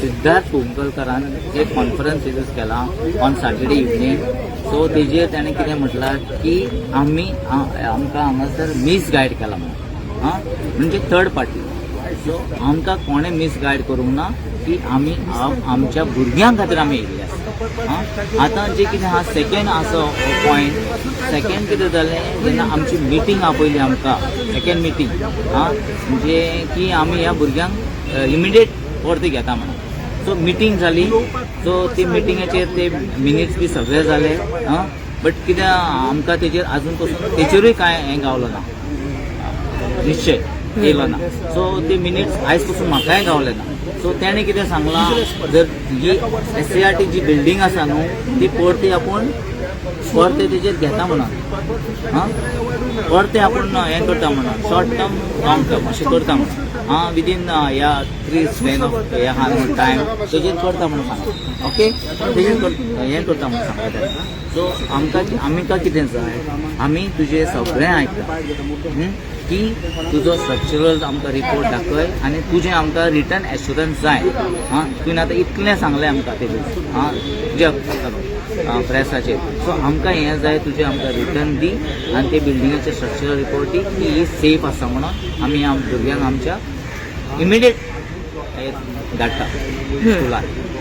सिद्धार्थ कुंकलकरान एक कॉन्फरन्स केला on Saturday evening. So तेजेर ताणें कितें म्हटलां की आमकां हांगासर मिसगायड केला म्हणून. म्हणजे थर्ड पार्टी. सो आमकां कोणें मिसगायड करूंक ना की आमच्या भुरग्यां खातीर आमी येयल्ले आसा. आतां जे कितें आहा सेकेंड आसा पॉयंट. सेकेंड कितें जालें जेन्ना आमची मिटींग आपयली आमकां सेकेंड मिटींग म्हणजे की आमी ह्या भुरग्यांक इमिडिएट परती घेता म्हणून. सो मिटींग जाली. सो ती मिटिंगेचेर ते मिनिट्स बी सगळे जाले. बट कितें आमकां तेजेर आजून पसून तेजेरूय कांय हें गावलो ना, निश्चय येयलो ना. सो ते मिनिट्स आयज पसून म्हाकाय गावले ना. सो तेणें कितें सांगलां जर ही SCRT जी बिल्डींग आसा न्हू ती परती आपूण परते तेजेर घेता म्हणून. परते आपूण हें करता म्हणून शॉर्ट टर्म लॉंग टर्म अशें करता म्हणून विदीन ह्या 3 स्पेन ऑफ हे आहा न्हू टायम तेजेर करता म्हणून सांगता. ओके तेजेर हें करता म्हणून सांगता तेणें. सो आमकां कितें जाय आमी तुजें सगळें आयकता की तुजो स्ट्रक्चरल आमकां रिपोर्ट दाखय आनी तुजें आमकां रिटर्न एश्युरन्स जाय. तुवें आतां इतलें सांगलें आमकां तेजेर तुज्या प्रेसाचेर. सो आमकां हें जाय तुजें आमकां रिटर्न दी आनी ते बिल्डिंगाचे स्ट्रक्चरल रिपोर्ट दी की ही सेफ आसा म्हणून आमी भुरग्यांक आमच्या इमिडिएट धाडटा स्कुलान.